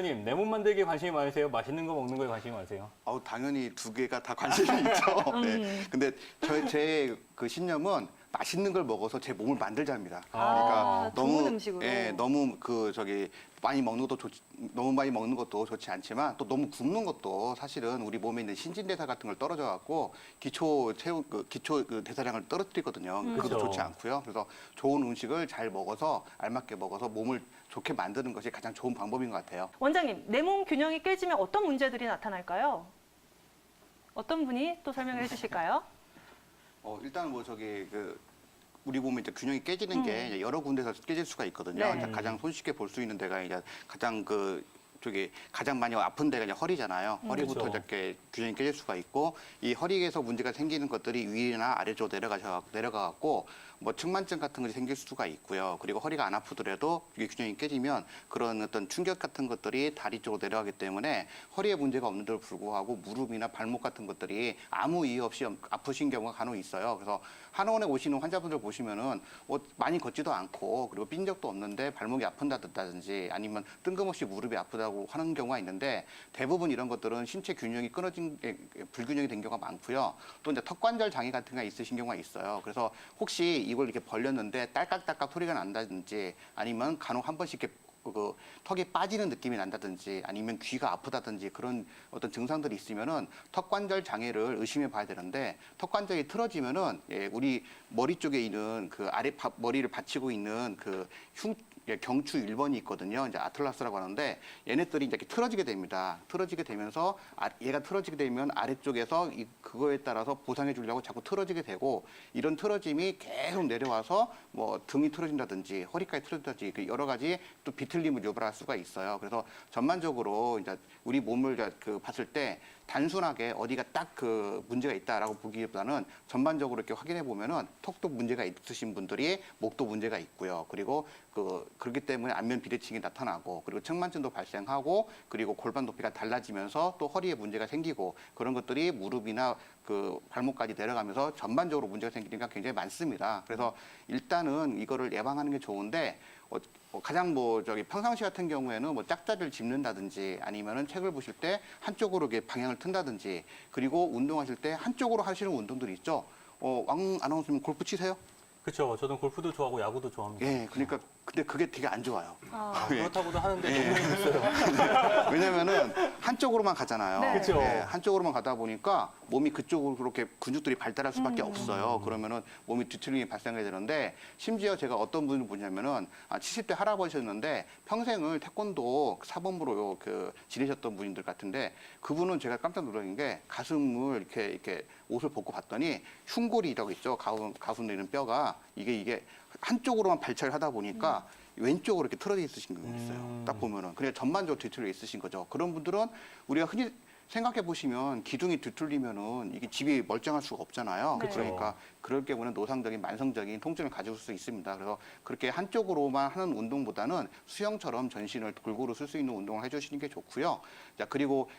원장님, 내 몸 만들기에 관심이 많으세요? 맛있는 거 먹는 거에 관심이 많으세요? 당연히 두 개가 다 관심이 있죠. 네. 근데 제 그 신념은 맛있는 걸 먹어서 제 몸을 만들자입니다. 그러니까 좋은 음식으로. 너무 많이 먹는 것도 너무 많이 먹는 것도 좋지 않지만 또 너무 굶는 것도 사실은 우리 몸에 있는 신진대사 같은 걸 떨어져 갖고 기초 대사량을 떨어뜨리거든요. 그것도 그렇죠. 좋지 않고요. 그래서 좋은 음식을 잘 먹어서 알맞게 먹어서 몸을 좋게 만드는 것이 가장 좋은 방법인 것 같아요. 원장님, 내 몸 균형이 깨지면 어떤 문제들이 나타날까요? 어떤 분이 또 설명을 해주실까요? 일단 우리 몸에 이제 균형이 깨지는 게 이제 여러 군데서 깨질 수가 있거든요. 네. 이제 가장 손쉽게 볼 수 있는 데가 이제 가장 많이 아픈 데가 이제 허리잖아요. 허리부터 그렇죠. 이렇게 균형이 깨질 수가 있고 이 허리에서 문제가 생기는 것들이 위나 아래쪽으로 내려가갖고 뭐 측만증 같은 것이 생길 수가 있고요. 그리고 허리가 안 아프더라도 이게 균형이 깨지면 그런 어떤 충격 같은 것들이 다리 쪽으로 내려가기 때문에 허리에 문제가 없는데도 불구하고 무릎이나 발목 같은 것들이 아무 이유 없이 아프신 경우가 간혹 있어요. 그래서 한의원에 오시는 환자분들 보시면은 많이 걷지도 않고 그리고 삔 적도 없는데 발목이 아픈다든지 아니면 뜬금없이 무릎이 아프다고 하는 경우가 있는데 대부분 이런 것들은 신체 균형이 불균형이 된 경우가 많고요. 또 이제 턱관절 장애 같은 게 있으신 경우가 있어요. 그래서 혹시 이걸 이렇게 벌렸는데 딸깍딸깍 소리가 난다든지 아니면 간혹 한 번씩 이렇게 턱이 빠지는 느낌이 난다든지 아니면 귀가 아프다든지 그런 어떤 증상들이 있으면은 턱관절 장애를 의심해 봐야 되는데 턱관절이 틀어지면은 우리 머리 쪽에 있는 머리를 받치고 있는 경추 1번이 있거든요. 이제 아틀라스라고 하는데 얘네들이 이제 이렇게 틀어지게 됩니다. 틀어지게 되면서 얘가 틀어지게 되면 아래쪽에서 그거에 따라서 보상해 주려고 자꾸 틀어지게 되고 이런 틀어짐이 계속 내려와서 뭐 등이 틀어진다든지 허리까지 틀어진다든지 여러 가지 또 비틀림을 유발할 수가 있어요. 그래서 전반적으로 이제 우리 몸을 봤을 때 단순하게 어디가 딱 문제가 있다라고 보기보다는 전반적으로 이렇게 확인해 보면은 턱도 문제가 있으신 분들이 목도 문제가 있고요. 그리고 그렇기 때문에 안면 비대칭이 나타나고 그리고 측만증도 발생하고 그리고 골반 높이가 달라지면서 또 허리에 문제가 생기고 그런 것들이 무릎이나 발목까지 내려가면서 전반적으로 문제가 생기니까 굉장히 많습니다. 그래서 일단은 이거를 예방하는 게 좋은데 가장 평상시 같은 경우에는 짝다리를 짚는다든지 아니면은 책을 보실 때 한쪽으로 이렇게 방향을 튼다든지 그리고 운동하실 때 한쪽으로 하시는 운동들이 있죠. 왕 아나운서님 골프 치세요? 그렇죠. 저는 골프도 좋아하고 야구도 좋아합니다. 예, 그러니까 근데 그게 되게 안 좋아요. 그렇다고도 하는데 너무 힘들어요. 왜냐면은 한쪽으로만 가잖아요. 네. 그쵸. 한쪽으로만 가다 보니까 몸이 그쪽으로 그렇게 근육들이 발달할 수밖에 없어요. 그러면은 몸이 뒤틀림이 발생하게 되는데 심지어 제가 어떤 분을 보냐면은 70대 할아버지셨는데 평생을 태권도 사범으로 지내셨던 분들 같은데 그분은 제가 깜짝 놀란 게 가슴을 이렇게 옷을 벗고 봤더니 흉골이라고 있죠. 가슴 내는 뼈가 이게 한쪽으로만 발차를 하다 보니까 왼쪽으로 이렇게 틀어져 있으신 분 있어요. 딱 보면은. 그냥 전반적으로 뒤틀려 있으신 거죠. 그런 분들은 우리가 흔히 생각해 보시면 기둥이 뒤틀리면은 이게 집이 멀쩡할 수가 없잖아요. 네. 그러니까 그럴 경우는 노상적인 만성적인 통증을 가지고 수 있습니다. 그래서 그렇게 한쪽으로만 하는 운동보다는 수영처럼 전신을 골고루 쓸 수 있는 운동을 해주시는 게 좋고요. 자, 그리고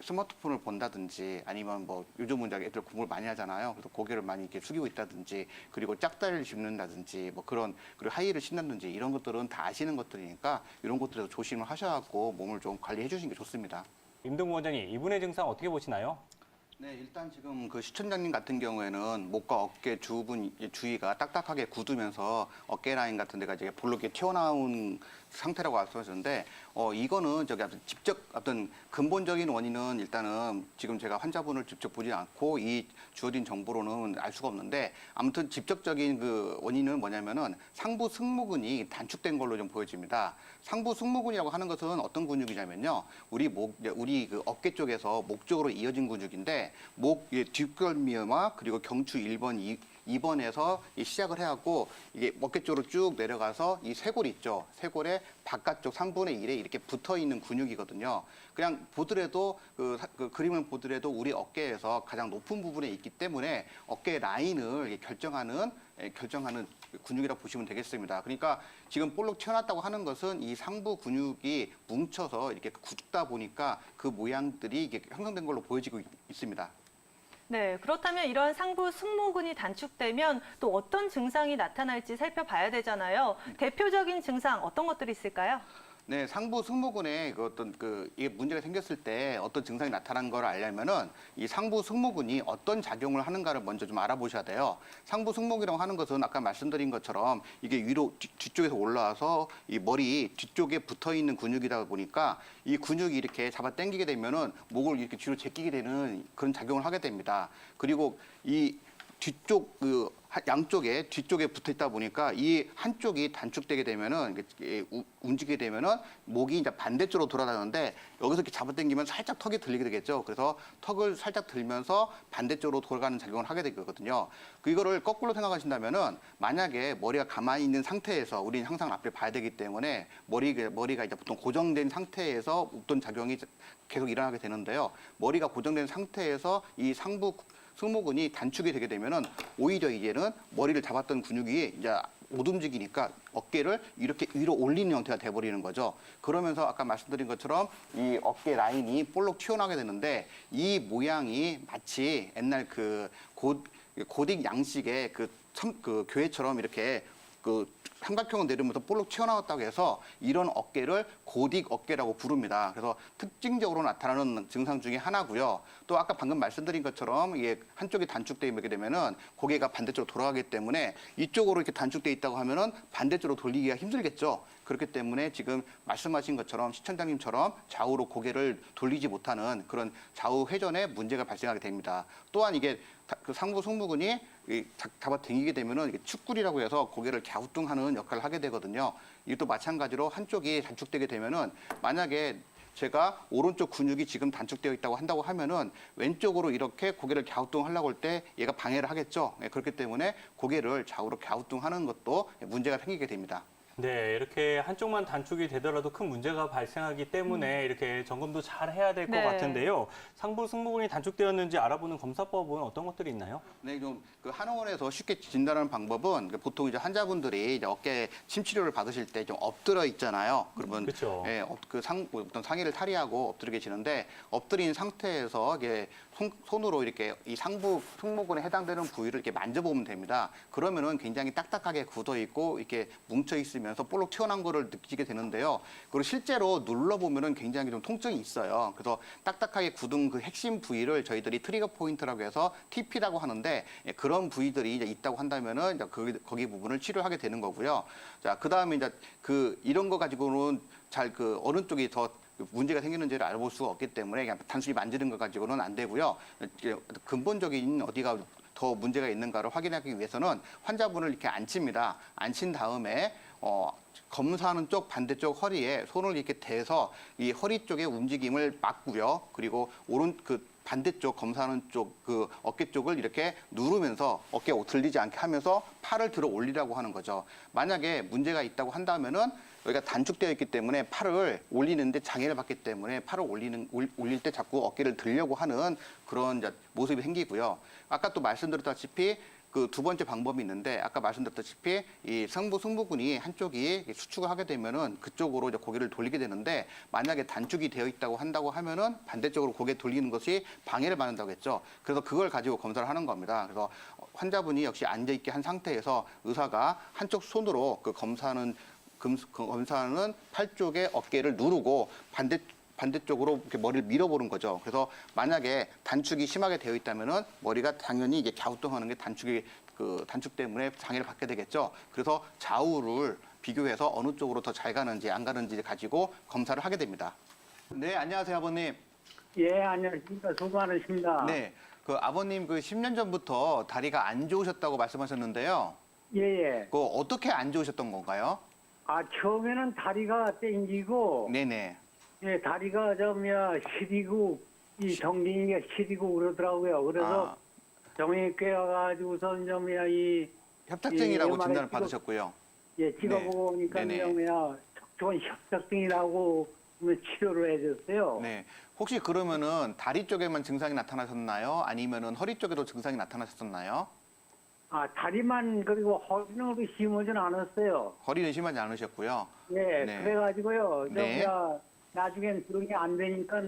스마트폰을 본다든지 아니면 요즘은 이제 애들 공부를 많이 하잖아요. 그래서 고개를 많이 이렇게 숙이고 있다든지 그리고 짝다리를 짚는다든지 그리고 하이힐을 신는다든지 이런 것들은 다 아시는 것들이니까 이런 것들에서 조심을 하셔갖고 몸을 좀 관리해 주시는 게 좋습니다. 임동구 원장님, 이분의 증상 어떻게 보시나요? 네, 일단 지금 시청자님 같은 경우에는 목과 어깨 주위가 딱딱하게 굳으면서 어깨 라인 같은 데가 이제 볼록 이렇게 튀어나온 상태라고 말씀하셨는데, 이거는 직접 어떤 근본적인 원인은 일단은 지금 제가 환자분을 직접 보지 않고 이 주어진 정보로는 알 수가 없는데, 아무튼 직접적인 원인은 뭐냐면은 상부 승모근이 단축된 걸로 좀 보여집니다. 상부 승모근이라고 하는 것은 어떤 근육이냐면요. 우리 어깨 쪽에서 목 쪽으로 이어진 근육인데, 목 뒷골미와 그리고 경추 1번, 2번에서 시작을 해갖고 이게 어깨 쪽으로 쭉 내려가서 이 쇄골 있죠. 쇄골의 바깥쪽 3분의 1에 이렇게 붙어 있는 근육이거든요. 그냥 보더라도 그림을 보더라도 우리 어깨에서 가장 높은 부분에 있기 때문에 어깨 라인을 결정하는 근육이라고 보시면 되겠습니다. 그러니까 지금 볼록 튀어났다고 하는 것은 이 상부 근육이 뭉쳐서 이렇게 굳다 보니까 그 모양들이 이게 형성된 걸로 보여지고 있습니다. 네, 그렇다면 이런 상부 승모근이 단축되면 또 어떤 증상이 나타날지 살펴봐야 되잖아요. 대표적인 증상 어떤 것들이 있을까요? 네, 상부 승모근에 그 어떤 이게 문제가 생겼을 때 어떤 증상이 나타난 걸 알려면은 이 상부 승모근이 어떤 작용을 하는가를 먼저 좀 알아보셔야 돼요. 상부 승모근이라고 하는 것은 아까 말씀드린 것처럼 이게 위로 뒤쪽에서 올라와서 이 머리 뒤쪽에 붙어 있는 근육이다 보니까 이 근육이 이렇게 잡아 당기게 되면은 목을 이렇게 뒤로 제끼게 되는 그런 작용을 하게 됩니다. 그리고 이 뒤쪽 양쪽에 뒤쪽에 붙어 있다 보니까 이 한쪽이 단축되게 되면은 이게 움직이게 되면은 목이 이제 반대쪽으로 돌아가는데 여기서 이렇게 잡아당기면 살짝 턱이 들리게 되겠죠. 그래서 턱을 살짝 들면서 반대쪽으로 돌아가는 작용을 하게 되거든요. 이거를 거꾸로 생각하신다면은 만약에 머리가 가만히 있는 상태에서 우리는 항상 앞을 봐야 되기 때문에 머리가 이제 보통 고정된 상태에서 어떤 작용이 계속 일어나게 되는데요. 머리가 고정된 상태에서 이 상부 승모근이 단축이 되게 되면은 오히려 이제는 머리를 잡았던 근육이 이제 못 움직이니까 어깨를 이렇게 위로 올리는 형태가 돼버리는 거죠. 그러면서 아까 말씀드린 것처럼 이 어깨 라인이 볼록 튀어나오게 되는데 이 모양이 마치 옛날 고딕 양식의 그 교회처럼 이렇게 삼각형을 내리면서 볼록 튀어나왔다고 해서 이런 어깨를 고딕 어깨라고 부릅니다. 그래서 특징적으로 나타나는 증상 중에 하나고요. 또 아까 방금 말씀드린 것처럼 이게 한쪽이 단축되게 되면은 고개가 반대쪽으로 돌아가기 때문에 이쪽으로 이렇게 단축돼 있다고 하면은 반대쪽으로 돌리기가 힘들겠죠. 그렇기 때문에 지금 말씀하신 것처럼 시청자님처럼 좌우로 고개를 돌리지 못하는 그런 좌우 회전에 문제가 발생하게 됩니다. 또한 이게 그 상부 승모근이 잡아당기게 되면은 이게 축구리라고 해서 고개를 갸우뚱하는 역할을 하게 되거든요. 이것도 마찬가지로 한쪽이 단축되게 되면은 만약에 제가 오른쪽 근육이 지금 단축되어 있다고 한다고 하면은 왼쪽으로 이렇게 고개를 갸우뚱하려고 할 때 얘가 방해를 하겠죠. 그렇기 때문에 고개를 좌우로 갸우뚱하는 것도 문제가 생기게 됩니다. 네, 이렇게 한쪽만 단축이 되더라도 큰 문제가 발생하기 때문에 이렇게 점검도 잘 해야 될 것 네. 같은데요. 상부 승모근이 단축되었는지 알아보는 검사법은 어떤 것들이 있나요? 네, 좀 한의원에서 쉽게 진단하는 방법은 보통 이제 환자분들이 이제 어깨 침 치료를 받으실 때 좀 엎드려 있잖아요. 그러면 그쵸. 예, 어떤 상의를 탈의하고 엎드려 계시는데 엎드린 상태에서 이게 손으로 이렇게 이 상부 승모근에 해당되는 부위를 이렇게 만져보면 됩니다. 그러면은 굉장히 딱딱하게 굳어 있고 이렇게 뭉쳐 있으면서 볼록 튀어나온 거를 느끼게 되는데요. 그리고 실제로 눌러보면은 굉장히 좀 통증이 있어요. 그래서 딱딱하게 굳은 그 핵심 부위를 저희들이 트리거 포인트라고 해서 TP라고 하는데 예, 그런 부위들이 이제 있다고 한다면은 이제 거기 부분을 치료하게 되는 거고요. 자, 그 다음에 이제 이런 거 가지고는 잘 어느 쪽이 더 문제가 생기는지를 알아볼 수가 없기 때문에 그냥 단순히 만지는 것 가지고는 안 되고요. 근본적인 어디가 더 문제가 있는가를 확인하기 위해서는 환자분을 이렇게 앉힙니다. 앉힌 다음에 검사하는 쪽 반대쪽 허리에 손을 이렇게 대서 이 허리 쪽의 움직임을 막고요. 그리고 반대쪽 검사하는 쪽 어깨 쪽을 이렇게 누르면서 어깨 들리지 않게 하면서 팔을 들어 올리라고 하는 거죠. 만약에 문제가 있다고 한다면은 여기가 단축되어 있기 때문에 팔을 올리는데 장애를 받기 때문에 팔을 올릴 때 자꾸 어깨를 들려고 하는 그런 이제 모습이 생기고요. 아까 또 말씀드렸다시피 두 번째 방법이 있는데 아까 말씀드렸다시피 이 상부 승모근이 한쪽이 수축을 하게 되면은 그쪽으로 이제 고개를 돌리게 되는데 만약에 단축이 되어 있다고 한다고 하면은 반대쪽으로 고개 돌리는 것이 방해를 받는다고 했죠. 그래서 그걸 가지고 검사를 하는 겁니다. 그래서 환자분이 역시 앉아 있게 한 상태에서 의사가 한쪽 손으로 검사하는 팔 쪽에 어깨를 누르고 반대쪽으로 이렇게 머리를 밀어보는 거죠. 그래서 만약에 단축이 심하게 되어 있다면은 머리가 당연히 이게 갸우뚱하는 게 단축 때문에 장애를 받게 되겠죠. 그래서 좌우를 비교해서 어느 쪽으로 더 잘 가는지 안 가는지 가지고 검사를 하게 됩니다. 네, 안녕하세요, 아버님. 예, 안녕하십니까. 수고 많으십니다. 네, 아버님 10년 전부터 다리가 안 좋으셨다고 말씀하셨는데요. 예, 예. 어떻게 안 좋으셨던 건가요? 처음에는 다리가 땡기고, 네네. 예, 다리가 시리고, 이 정신이가 시리고 그러더라고요. 그래서 정형외과에 가가지고서 협착증이라고 MRI 진단을 받으셨고요. 예, 찍어보고 네. 보니까 네네. 척추관 협착증이라고 치료를 해줬어요. 네. 혹시 그러면은 다리 쪽에만 증상이 나타나셨나요? 아니면은 허리 쪽에도 증상이 나타나셨었나요? 다리만 그리고 허리는 그렇게 심하진 않았어요. 허리는 심하지 않으셨고요. 예, 네. 그래가지고요. 네. 나중엔 그런 게 안 되니까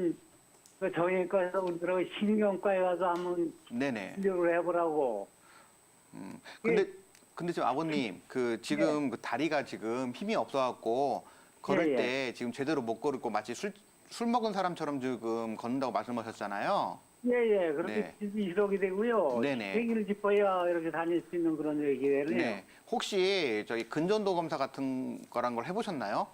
정형외과에서 들어 신경과에 가서 한번 네네. 치료를 해보라고. 근데 지금 아버님 지금 다리가 지금 힘이 없어갖고 걸을 예, 예. 때 지금 제대로 못 걸고 마치 술 먹은 사람처럼 지금 걷는다고 말씀하셨잖아요. 예, 그렇게 네. 이러게 되고요. 네네. 생기를 짚어야 이렇게 다닐 수 있는 그런 얘기네요. 네. 혹시 저기 근전도 검사 같은 거란 걸 해보셨나요?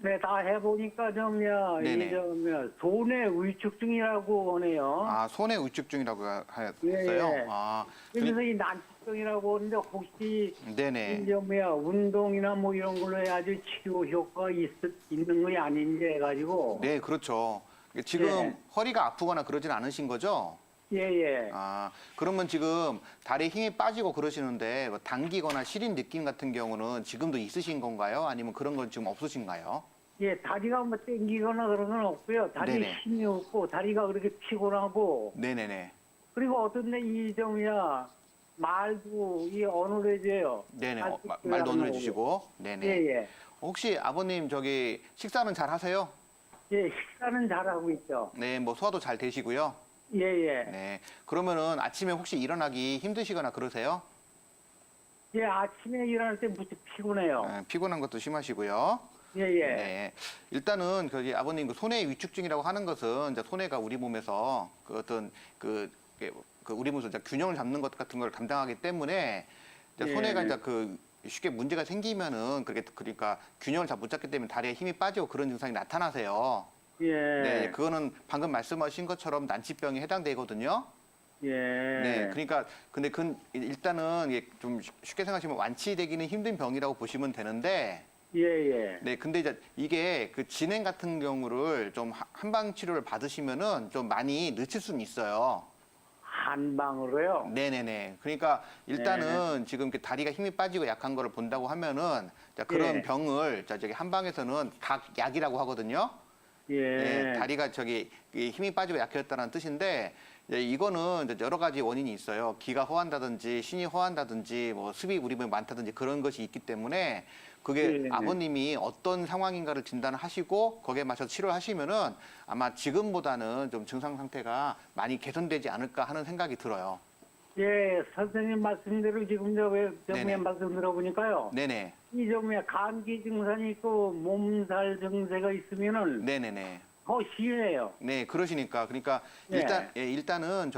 네, 다 해보니까 좀요, 네네. 이 손해 위축증이라고 하네요. 아, 손해 우측증이라고 하셨어요? 예. 아, 그래서 이 난치병이라고 하는데 혹시 네네. 이제 운동이나 뭐 이런 걸로 해야지 치료 효과가 있는 거 아닌지 해가지고. 네, 그렇죠. 지금 예. 허리가 아프거나 그러진 않으신 거죠? 예. 아, 그러면 지금 다리에 힘이 빠지고 그러시는데 뭐 당기거나 시린 느낌 같은 경우는 지금도 있으신 건가요? 아니면 그런 건 지금 없으신가요? 예, 다리가 뭐 땡기거나 그런 건 없고요. 다리에 네네. 힘이 없고 다리가 그렇게 피곤하고 네네네. 그리고 어떤 데 말도 이 어눌해져요. 네네. 말도 말도 안 어눌해지시고. 네네. 예. 혹시 아버님 저기 식사는 잘 하세요? 예, 식사는 잘하고 있죠. 네, 뭐 소화도 잘 되시고요. 예. 네. 그러면은 아침에 혹시 일어나기 힘드시거나 그러세요? 예, 아침에 일어날 때 무척 피곤해요. 네, 피곤한 것도 심하시고요. 예. 네. 일단은 거기 아버님 그 손해 위축증이라고 하는 것은 이제 손해가 우리 몸에서 그 어떤 그 우리 몸에서 이제 균형을 잡는 것 같은 걸 담당하기 때문에 이제 예. 손해가 이제 그 쉽게 문제가 생기면은 그러니까 균형을 잘 못 잡기 때문에 다리에 힘이 빠지고 그런 증상이 나타나세요. 예. 네, 그거는 방금 말씀하신 것처럼 난치병에 해당되거든요. 예. 네, 그러니까 근데 일단은 이게 좀 쉽게 생각하시면 완치되기는 힘든 병이라고 보시면 되는데, 예. 네, 근데 이제 이게 그 진행 같은 경우를 좀 한방 치료를 받으시면은 좀 많이 늦출 수는 있어요. 한방으로요? 네네네. 그러니까 일단은 지금 이렇게 다리가 힘이 빠지고 약한 거를 본다고 하면은 자, 그런 예. 병을 저기 한방에서는 각약이라고 하거든요. 예. 네, 다리가 저기 힘이 빠지고 약해졌다는 뜻인데 이거는 이제 여러 가지 원인이 있어요. 기가 허한다든지 신이 허한다든지 뭐 습이 우리 몸에 많다든지 그런 것이 있기 때문에 그게 예. 아버님이 어떤 상황인가를 진단을 하시고 거기에 맞춰서 치료를 하시면은 아마 지금보다는 좀 증상 상태가 많이 개선되지 않을까 하는 생각이 들어요. 예, 선생님 말씀대로 지금 네네. 저번에 말씀 들어보니까요. 네네. 이 감기 증상이 있고 몸살 증세가 있으면은 네네네. 더 심해요. 네, 그러시니까. 그러니까 네. 일단은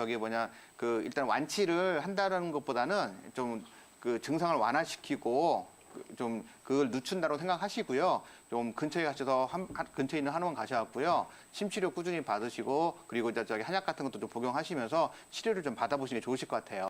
일단 완치를 한다는 것보다는 좀 그 증상을 완화시키고 좀 그걸 늦춘다고 생각하시고요. 좀 근처에 가셔서 근처에 있는 한의원 가셔갖고요. 침치료 꾸준히 받으시고 그리고 이제 한약 같은 것도 좀 복용하시면서 치료를 좀 받아보시는 게 좋으실 것 같아요.